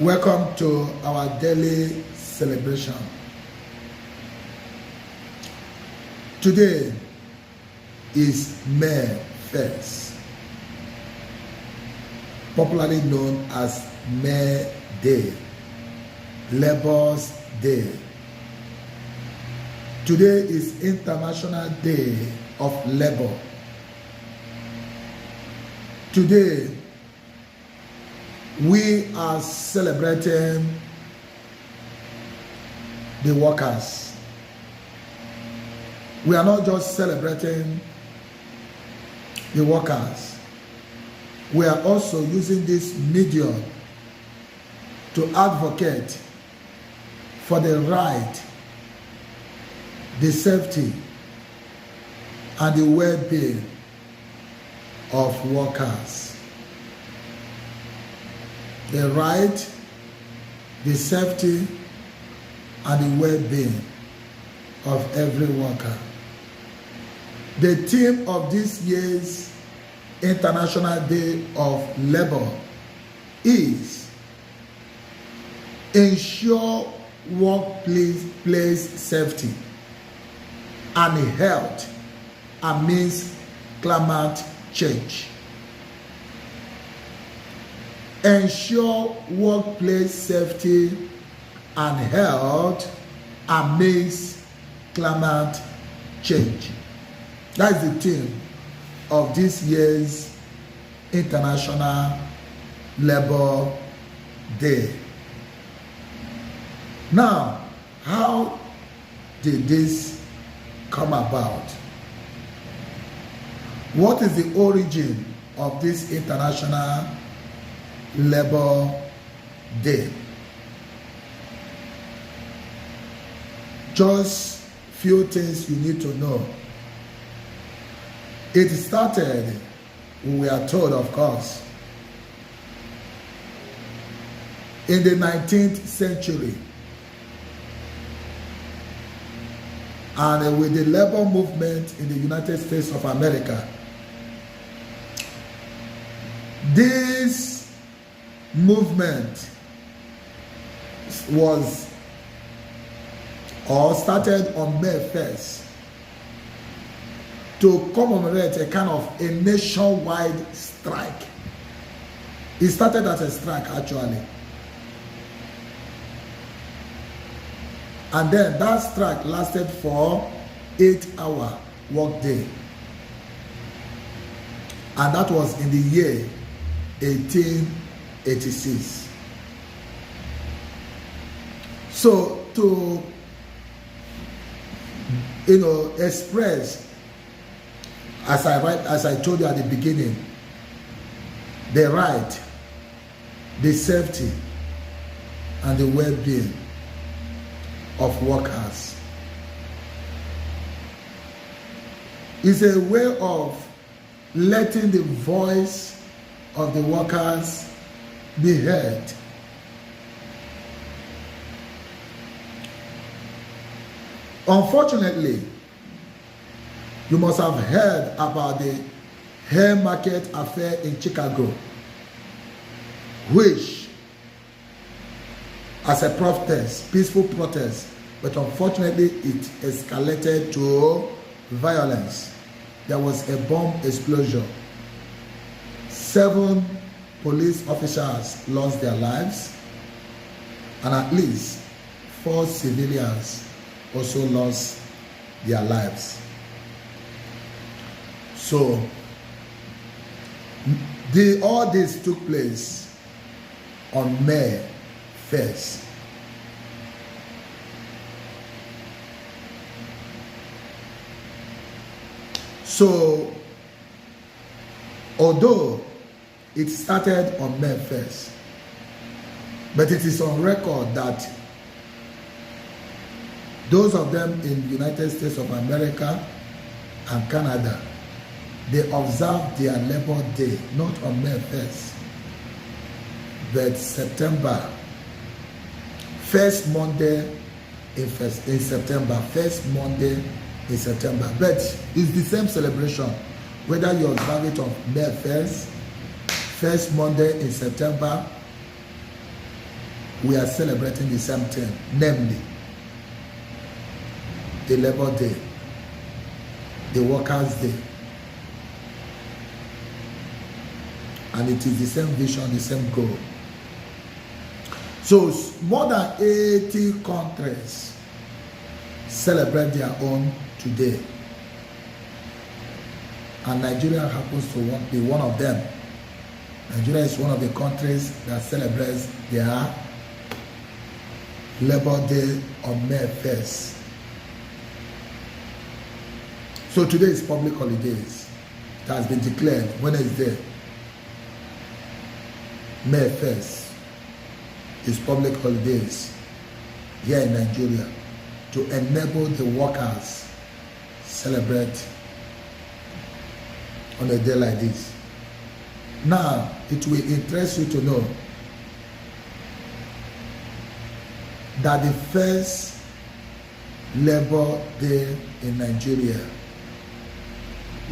Welcome to our daily celebration. Today is May 1st, popularly known as May Day, Labor's Day. Today is International Day of Labor. Today, we are celebrating the workers. We are not just celebrating the workers. We are also using this medium to advocate for the right, the safety, and the well-being of workers. The right, the safety, and the well-being of every worker. The theme of this year's International Day of Labor is ensure workplace safety and health amidst climate change. Ensure workplace safety and health amidst climate change. That is the theme of this year's International Labor Day. Now, how did this come about? What is the origin of this International Labor Day? Just few things you need to know. It started, we are told, of course, in the 19th century, and with the labor movement in the United States of America. This movement was or started on May 1st to commemorate a kind of a nationwide strike. It started as a strike actually. And then that strike lasted for 8-hour workday. And that was in the year 1886. So to express, as I told you at the beginning, the right, the safety, and the well-being of workers is a way of letting the voice of the workers be heard. Unfortunately, you must have heard about the Haymarket affair in Chicago, which, as a protest, peaceful protest, but unfortunately it escalated to violence. There was a bomb explosion. 7 police officers lost their lives, and at least 4 civilians also lost their lives. So, all this took place on May 1st. So, although it started on May 1st, but it is on record that those of them in the United States of America and Canada, they observed their Labor Day not on May 1st, but September, first Monday in September, first Monday in September. But it's the same celebration, whether you observe it on May 1st, first Monday in September, we are celebrating the same thing, namely the Labor Day, the Workers' Day. And it is the same vision, the same goal. So more than 80 countries celebrate their own today. And Nigeria happens to be one of them. Nigeria is one of the countries that celebrates their Labor Day on May 1st. So today is public holidays. It has been declared Wednesday, May 1st is public holidays here in Nigeria to enable the workers celebrate on a day like this. Now, it will interest you to know that the first Labor Day in Nigeria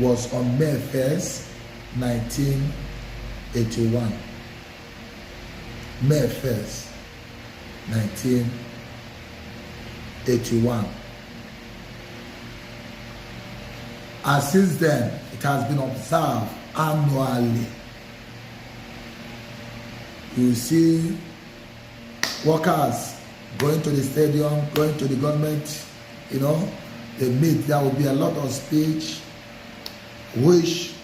was on May 1st, 1981. May 1st, 1981. And since then, it has been observed annually. You see workers going to the stadium, going to the government, they meet. There will be a lot of speech which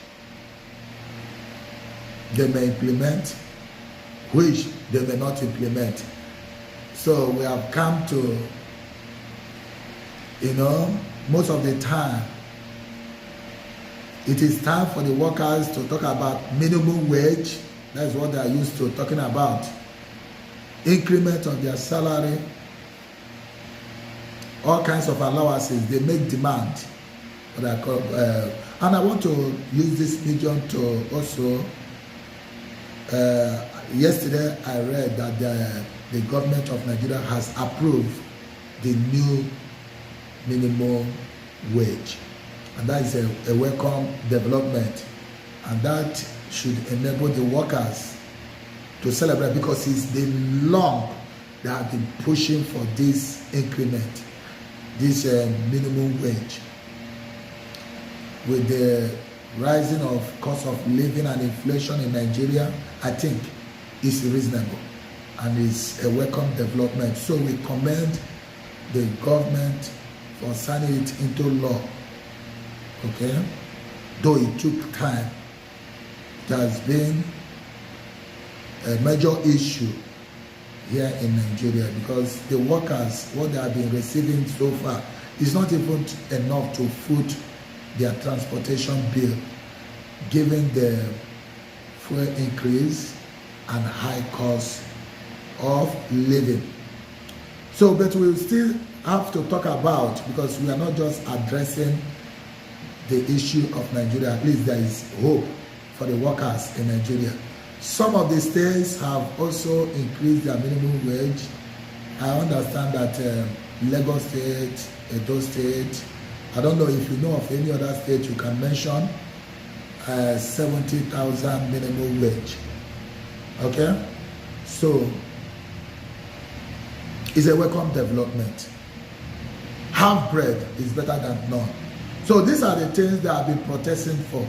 they may implement, which they may not implement. So we have come to, most of the time, it is time for the workers to talk about minimum wage. That's what they are used to talking about. Increment of their salary, all kinds of allowances. They make demand. And I want to use this medium to also, yesterday I read that the government of Nigeria has approved the new minimum wage. And that is a welcome development. And that should enable the workers to celebrate, because it's the long they have been pushing for this increment, this minimum wage. With the rising of cost of living and inflation in Nigeria, I think it's reasonable and it's a welcome development. So we commend the government for signing it into law. Okay, though it took time, it has been a major issue here in Nigeria, because the workers, what they have been receiving so far is not even enough to foot their transportation bill, given the fuel increase and high cost of living. So, but we will still have to talk about, because we are not just addressing the issue of Nigeria. At least there is hope for the workers in Nigeria. Some of the states have also increased their minimum wage. I understand that Lagos State, Edo State, I don't know if you know of any other state you can mention, 70,000 minimum wage. Okay? So, it's a welcome development. Half bread is better than none. So these are the things that I've been protesting for.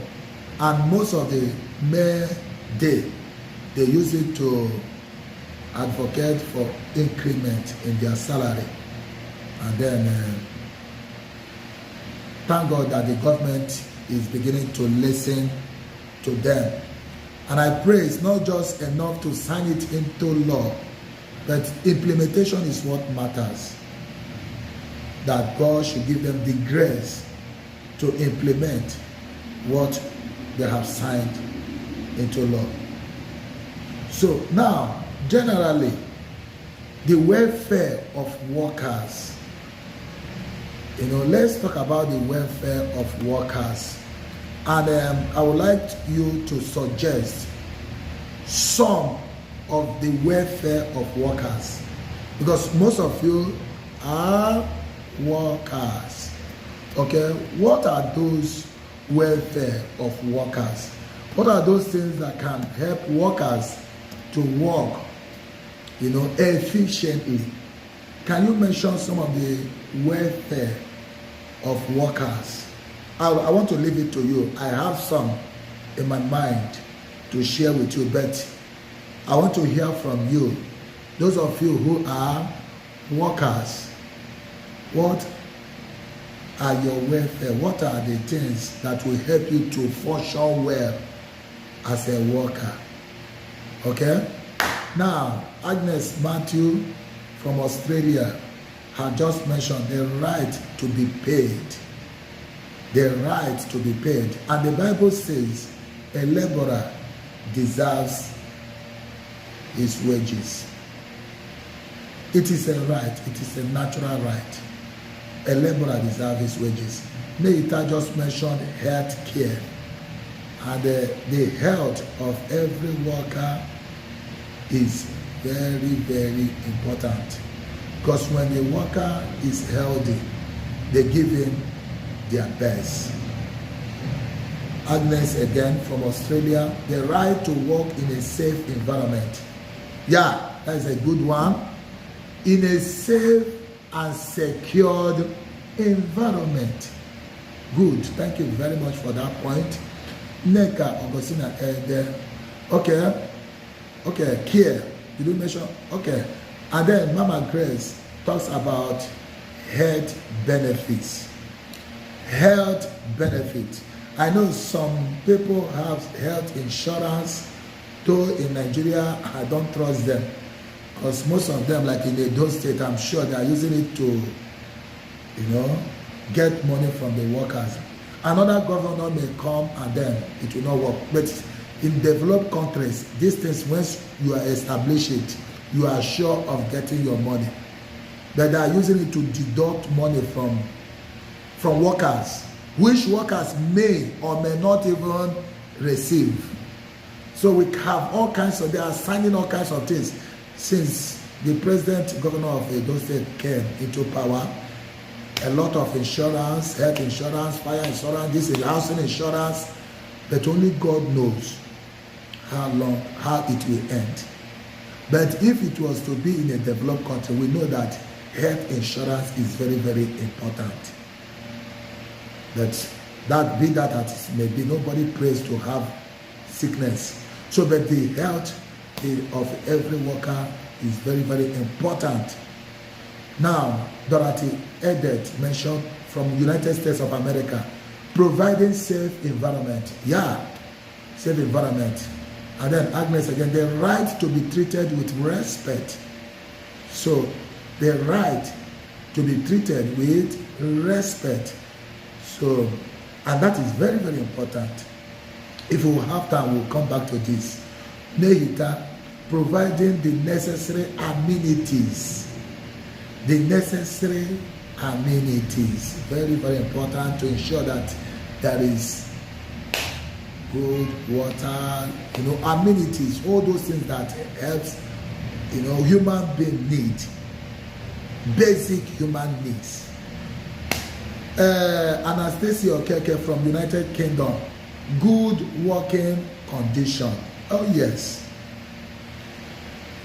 And most of the May Day, they use it to advocate for increment in their salary. And then, thank God that the government is beginning to listen to them. And I pray it's not just enough to sign it into law, but implementation is what matters. That God should give them the grace to implement what they have signed into law. So now, generally, the welfare of workers, let's talk about the welfare of workers. And I would like you to suggest some of the welfare of workers, because most of you are workers. Okay, what are those welfare of workers? What are those things that can help workers to work efficiently. Can you mention some of the welfare of workers? I want to leave it to you. I have some in my mind to share with you, but I want to hear from you. Those of you who are workers, what are your welfare? What are the things that will help you to function well as a worker? Okay? Now, Agnes Matthew from Australia had just mentioned the right to be paid. The right to be paid. And the Bible says a laborer deserves his wages. It is a right. It is a natural right. A laborer deserves his wages. Neita just mentioned health care. And the health of every worker is very, very important. Because when a worker is healthy, they give him their best. Agnes again from Australia, the right to work in a safe environment. Yeah, that is a good one. In a safe and secured environment. Good. Thank you very much for that point. Neka Augustina there. Okay, care. Did you mention? Okay. And then Mama Grace talks about health benefits. Health benefits. I know some people have health insurance, though in Nigeria I don't trust them. Because most of them, like in Edo State, I'm sure they are using it to, get money from the workers. Another governor may come and then it will not work. But in developed countries, these things, once you are established it, you are sure of getting your money. But they are using it to deduct money from workers, which workers may or may not even receive. So we have all kinds of, they are signing all kinds of things. Since the governor of Edo State came into power, a lot of insurance, health insurance, fire insurance, this is housing insurance, but only God knows how it will end. But if it was to be in a developed country, we know that health insurance is very, very important. That as may be, nobody prays to have sickness. So, but the health of every worker is very, very important. Now, Dorothy Edet mentioned from United States of America, providing safe environment. Yeah, safe environment. And then Agnes again, the right to be treated with respect. So, the right to be treated with respect. So, and that is very, very important. If we have time, we'll come back to this. Nehita, providing the necessary amenities. The necessary amenities. Very, very important to ensure that there is good water, amenities, all those things that helps, human being need. Basic human needs. Anastasia Okeke from United Kingdom. Good working condition. Oh yes.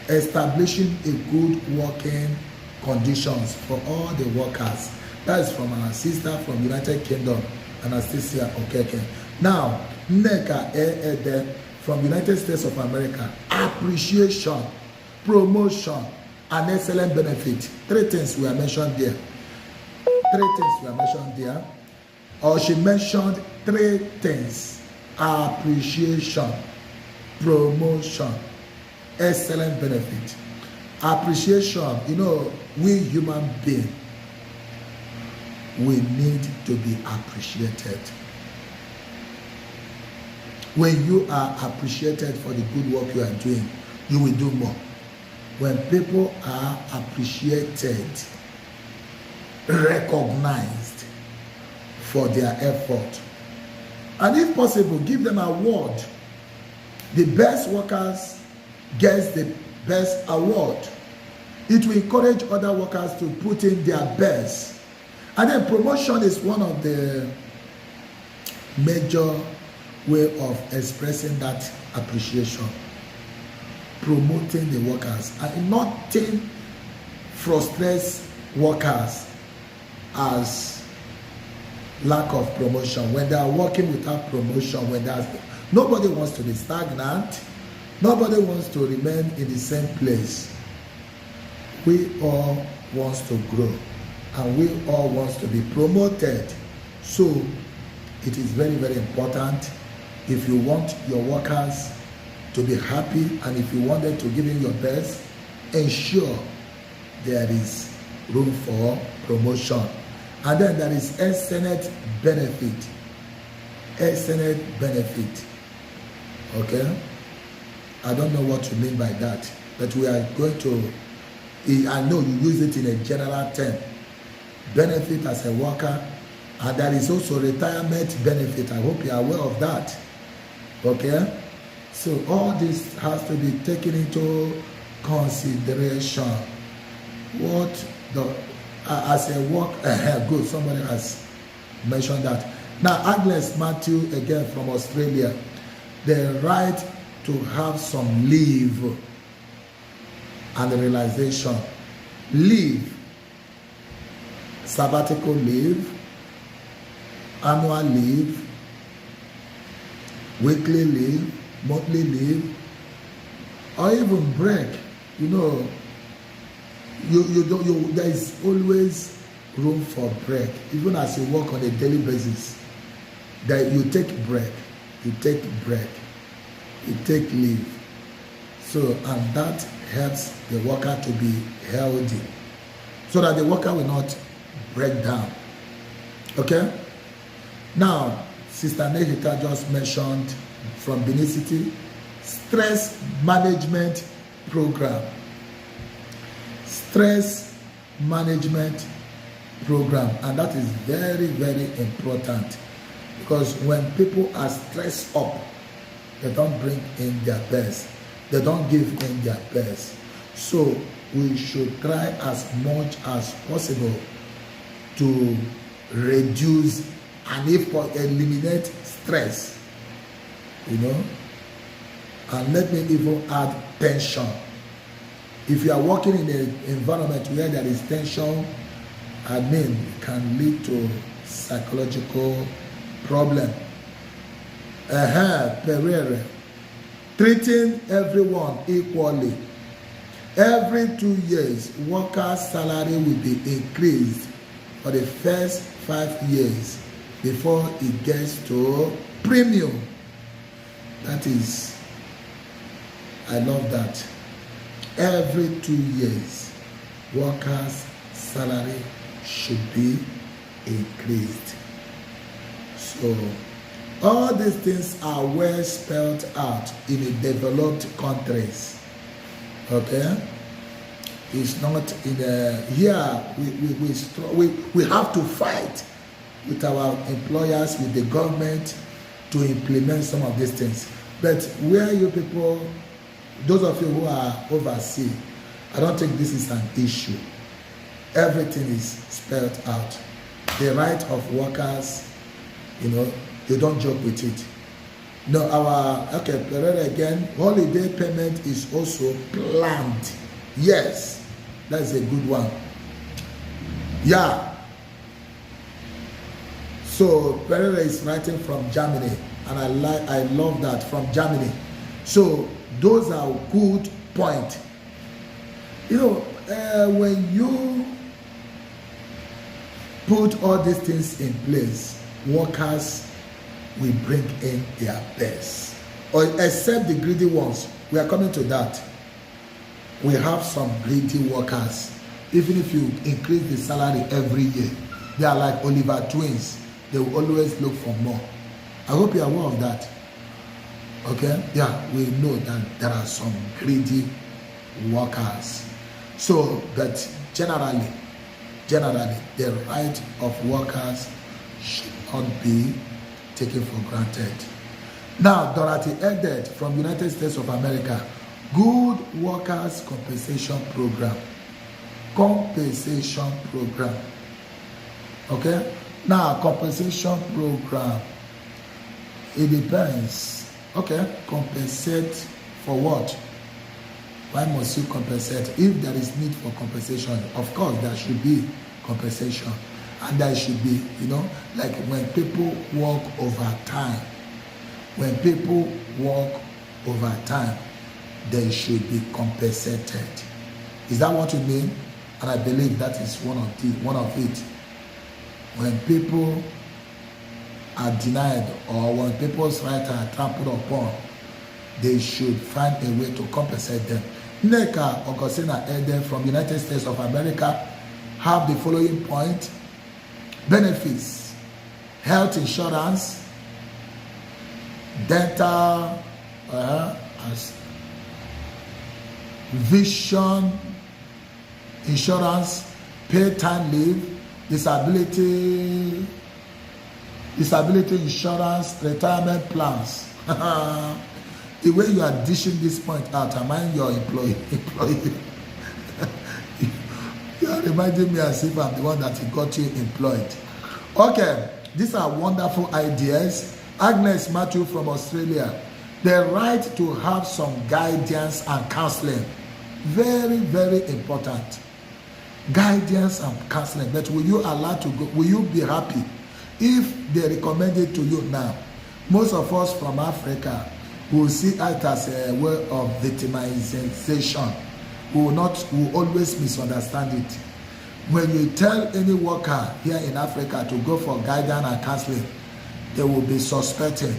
Establishing a good working conditions for all the workers. That is from our sister from United Kingdom, Anastasia Okeke. Now, Neka Ede from United States of America. Appreciation, promotion, and excellent benefit. Three things were mentioned there. Or she mentioned three things. Appreciation, promotion, excellent benefit. Appreciation, we human beings, we need to be appreciated. When you are appreciated for the good work you are doing, you will do more. When people are appreciated, recognized for their effort, and if possible, give them an award. The best workers get the best award. It will encourage other workers to put in their best. And then promotion is one of the major way of expressing that appreciation. promoting the workers. And nothing frustrates workers as lack of promotion. When they are working without promotion, nobody wants to be stagnant, nobody wants to remain in the same place. We all want to grow, and we all want to be promoted. So it is very, very important. If you want your workers to be happy, and if you want them to give in your best, ensure there is room for promotion. And then there is excellent benefit. Excellent benefit. Okay? I don't know what you mean by that, but we are going to, I know you use it in a general term. Benefit as a worker, and there is also retirement benefit. I hope you are aware of that. Okay? So all this has to be taken into consideration. What the as a work, good, somebody has mentioned that. Now, Agnes Matthew, again from Australia, the right to have some leave and realization. Leave, sabbatical leave, annual leave, weekly leave, monthly leave, or even break. You know, there is always room for break. Even as you work on a daily basis, that you take break, you take leave. So, and that helps the worker to be healthy, so that the worker will not break down. Okay? Now, Sister Nehita just mentioned from Benin City, stress management program. Stress management program, and that is very, very important, because when people are stressed up, they don't bring in their best, they don't give in their best. So we should try as much as possible to reduce and if eliminate stress, you know. And let me even add tension. If you are working in an environment where there is tension, it can lead to psychological problem. Pereira, treating everyone equally. Every 2 years, workers' salary will be increased for the first 5 years before it gets to premium. That is, I love that. Every 2 years, workers' salary should be increased. So, all these things are well spelled out in the developed countries. Okay? It's not in here. We have to fight with our employers, with the government, to implement some of these things. But where you people, those of you who are overseas, I don't think this is an issue. Everything is spelled out. The right of workers, you know, you don't joke with it. No, Pereira again, holiday payment is also planned. Yes, that's a good one. Yeah. So Pereira is writing from Germany, and I love that, from Germany. So those are good points. You know, when you put all these things in place, workers will bring in their best. Or except the greedy ones. We are coming to that. We have some greedy workers. Even if you increase the salary every year, they are like Oliver twins. They will always look for more. I hope you are aware of that. Okay? Yeah, we know that there are some greedy workers. So, but generally, the right of workers should not be taken for granted. Now, Dorothy Edet from United States of America, Good Workers Compensation Program. Compensation program. Okay? Now, compensation program, it depends. Okay, compensate for what? Why must you compensate? If there is need for compensation, of course there should be compensation. And there should be, like when people work overtime, they should be compensated. Is that what you mean? And I believe that is one of it. When people are denied or when people's rights are trampled upon, they should find a way to compensate them. Nneka Ogosina Ede from United States of America have the following point: benefits, health insurance, dental, vision insurance, paid time leave, disability insurance, retirement plans. The way you are dishing this point out, am I your employee? You are reminding me as if I'm the one that got you employed. Okay, these are wonderful ideas. Agnes Matthew from Australia. The right to have some guidance and counseling. Very, very important. Guidance and counseling. But will you allow to go? Will you be happy if they recommend it to you now? Most of us from Africa will see it as a way of victimization. We will always misunderstand it. When you tell any worker here in Africa to go for guidance and counseling, they will be suspecting.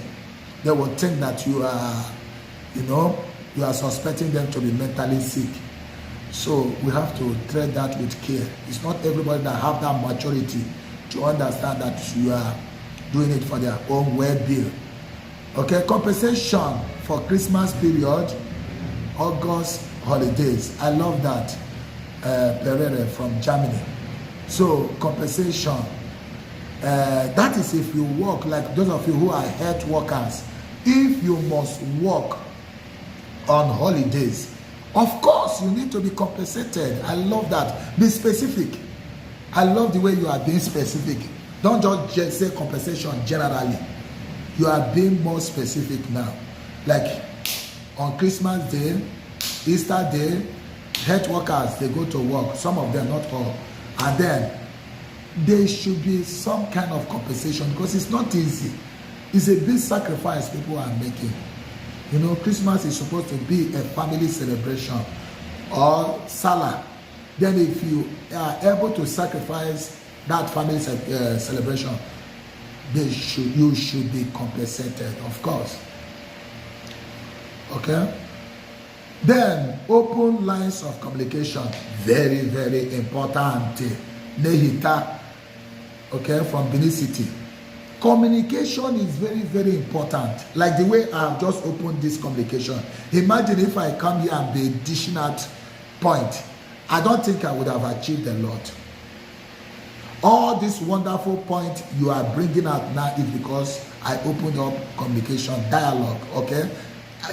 They will think that you are suspecting them to be mentally sick. So we have to tread that with care. It's not everybody that have that maturity to understand that you are doing it for their own well-being. Okay, compensation for Christmas period, August holidays. I love that. Pereira from Germany. So compensation. That is if you work, like those of you who are health workers. If you must work on holidays, of course you need to be compensated. I love that. Be specific. I love the way you are being specific. Don't just say compensation generally. You are being more specific now. Like on Christmas Day, Easter Day, health workers, they go to work. Some of them, not all. And then there should be some kind of compensation because it's not easy. It's a big sacrifice people are making. Christmas is supposed to be a family celebration or Salah. Then if you are able to sacrifice that family celebration, you should be compensated, of course. Okay? Then, open lines of communication. Very, very important. Nehita, okay, from Benin City. Communication is very, very important. Like the way I have just opened this communication. Imagine if I come here and be dishing out point. I don't think I would have achieved a lot. All this wonderful point you are bringing out now is because I opened up communication, dialogue, okay?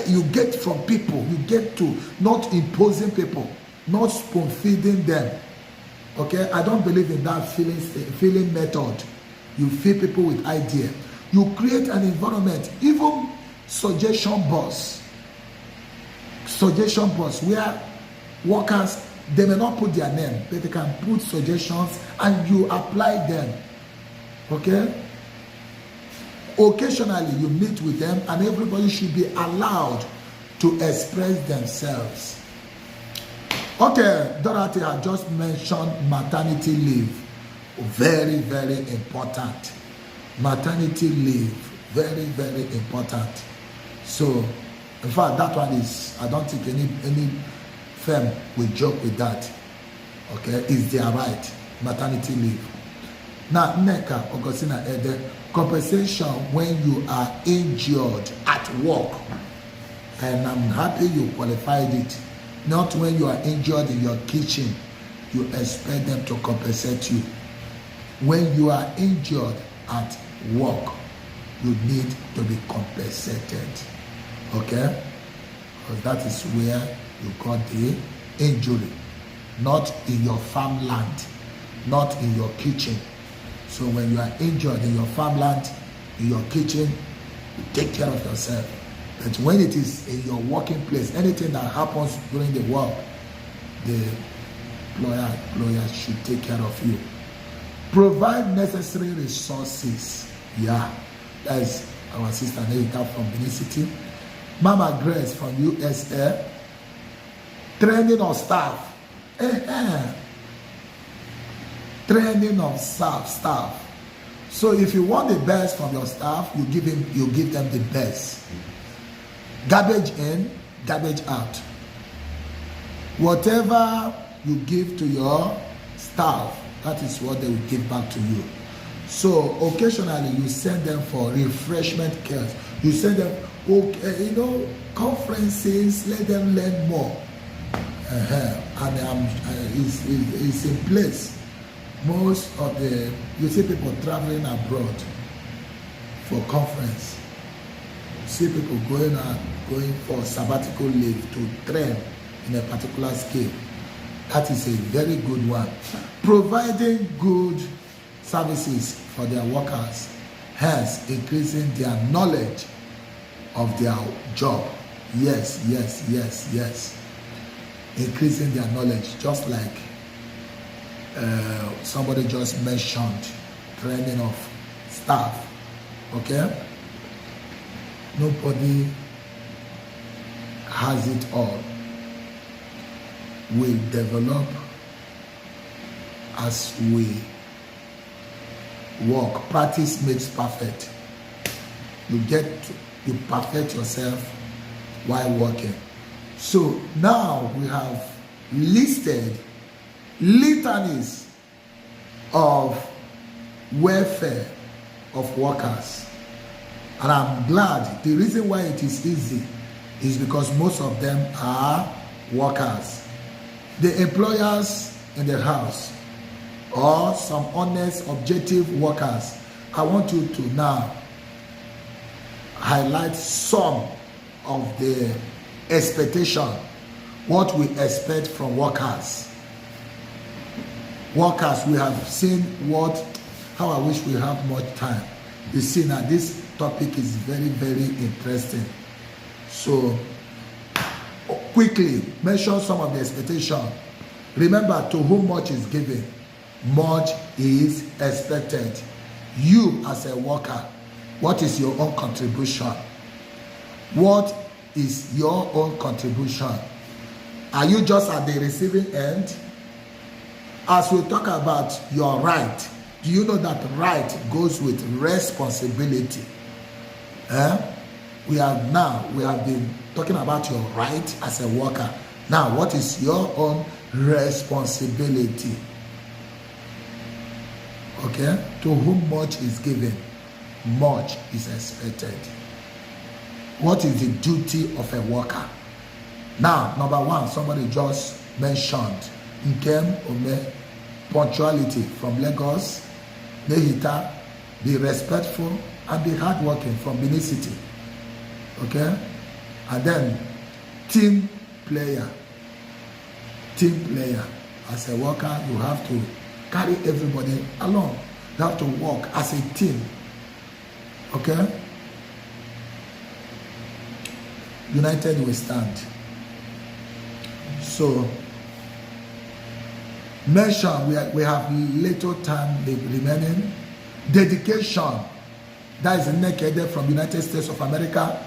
You get from people, you get to not imposing people, not spoon feeding them, okay? I don't believe in that feeling method. You feed people with idea. You create an environment, even suggestion box where workers, they may not put their name, but they can put suggestions and you apply them, okay? Occasionally you meet with them and everybody should be allowed to express themselves. Okay, Dorothy had just mentioned maternity leave. Very, very important. Maternity leave, very, very important. So, in fact, that one is, I don't think any firm will joke with that. Okay, it's their right, maternity leave. Now, Nneka Ogosina Ede, compensation when you are injured at work. And I'm happy you qualified it. Not when you are injured in your kitchen, you expect them to compensate you. When you are injured at work, you need to be compensated. Okay? Because that is where you got the injury. Not in your farmland, not in your kitchen. So when you are injured in your farmland, in your kitchen, you take care of yourself. But when it is in your working place, anything that happens during the work, the employer should take care of you. Provide necessary resources. Yeah, that is our sister Nehita from Benin City. Mama Grace from USA. Training of staff. Training of staff. So if you want the best from your staff, you give them the best. Garbage in, garbage out. Whatever you give to your staff, that is what they will give back to you. So occasionally you send them for refreshment cares. You send them, conferences, let them learn more. And it's in place. Most of you see people traveling abroad for conference. You see people going for sabbatical leave to train in a particular skill. That is a very good one. Providing good services for their workers, hence increasing their knowledge of their job. Yes. Increasing their knowledge, just like somebody just mentioned, training of staff. Okay? Nobody has it all. We develop as we work. Practice makes perfect. You perfect yourself while working. So now we have listed litanies of welfare of workers. And I'm glad. The reason why it is easy is because most of them are workers. The employers in the house or some honest, objective workers. I want you to now highlight some of the expectation, what we expect from workers. Workers, we have seen how I wish we have much time. You see now this topic is very, very interesting. So quickly mention some of the expectation. Remember, to whom much is given, much is expected. You as a worker, what is your own contribution? What is your own contribution? Are you just at the receiving end? As we talk about your right, do you know that right goes with responsibility? We have been talking about your right as a worker. Now, what is your own responsibility? Okay? To whom much is given, much is expected. What is the duty of a worker? Now, number one, somebody just mentioned Nkem Ome, punctuality from Lagos. Nehita, be respectful and be hardworking from Benin City. Okay? And then team player. As a worker, you have to carry everybody along. You have to work as a team. Okay? United we stand. So, mention, we have little time remaining. Dedication, that is naked from United States of America.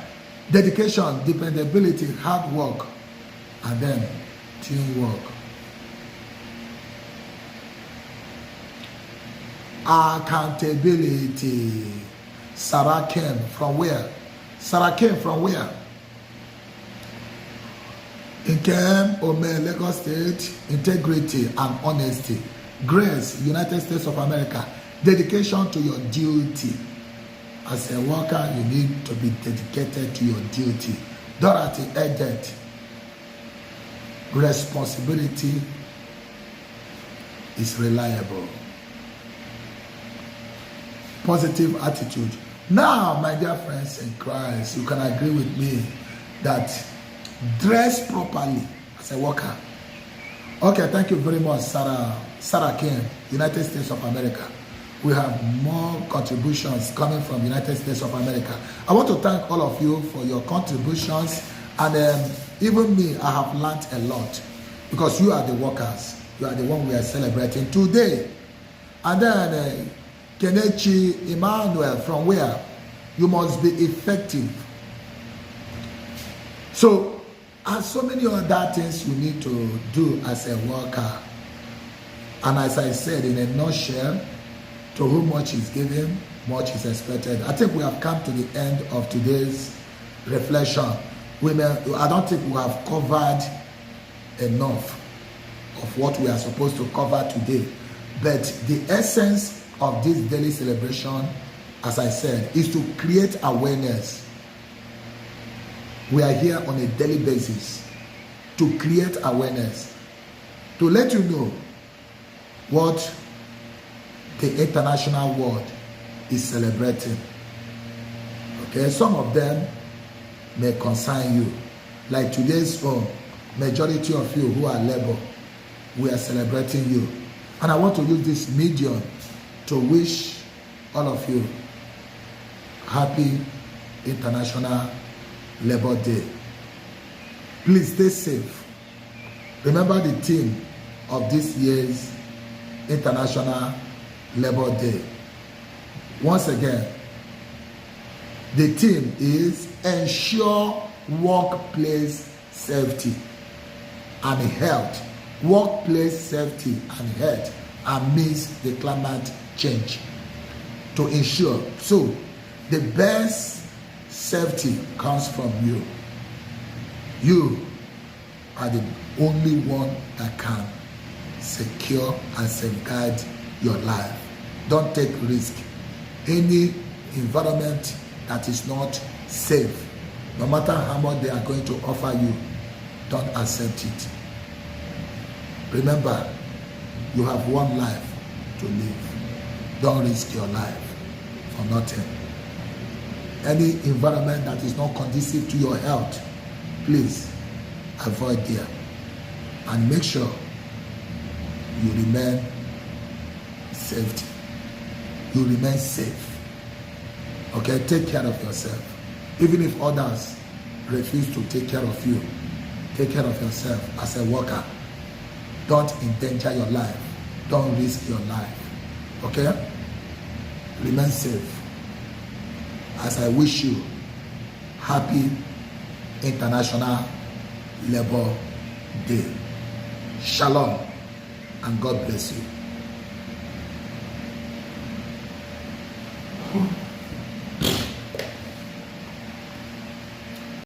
Dedication, dependability, hard work, and then teamwork. Accountability. Sarah came from where? Nkem Ome, Lagos State. Integrity and honesty. Grace, United States of America. Dedication to your duty. As a worker, you need to be dedicated to your duty. Dorothy Edet. Responsibility is reliable. Positive attitude. Now, my dear friends in Christ, you can agree with me that dress properly as a worker. Okay, thank you very much, Sarah Kim, United States of America. we have more contributions coming from the United States of America. I want to thank all of you for your contributions, and even me, I have learned a lot, because you are the workers. You are the one we are celebrating today. And then Kenechi Emmanuel, from where? You must be effective. So, and so many other things you need to do as a worker. And as I said, in a nutshell, to whom much is given, much is expected. I think we have come to the end of today's reflection. I don't think we have covered enough of what we are supposed to cover today. But the essence of this daily celebration, as I said, is to create awareness. We are here on a daily basis to create awareness, to let you know what the international world is celebrating. Okay, some of them may concern you. Like today's phone, majority of you who are labor, we are celebrating you. And I want to use this medium to wish all of you happy International Labor Day. Please stay safe. Remember the theme of this year's International Labor Day. Once again, the theme is ensure workplace safety and health. Workplace safety and health amidst the climate change. To ensure. So, the best safety comes from you. You are the only one that can secure and safeguard your life. Don't take risk. Any environment that is not safe, no matter how much they are going to offer you, don't accept it. Remember, you have one life to live. Don't risk your life for nothing. Any environment that is not conducive to your health, please avoid there. And make sure you remain safety. You remain safe. Okay, take care of yourself. Even if others refuse to take care of you, take care of yourself as a worker. Don't endanger your life. Don't risk your life. Okay? Remain safe. As I wish you happy International Labor Day. Shalom and God bless you.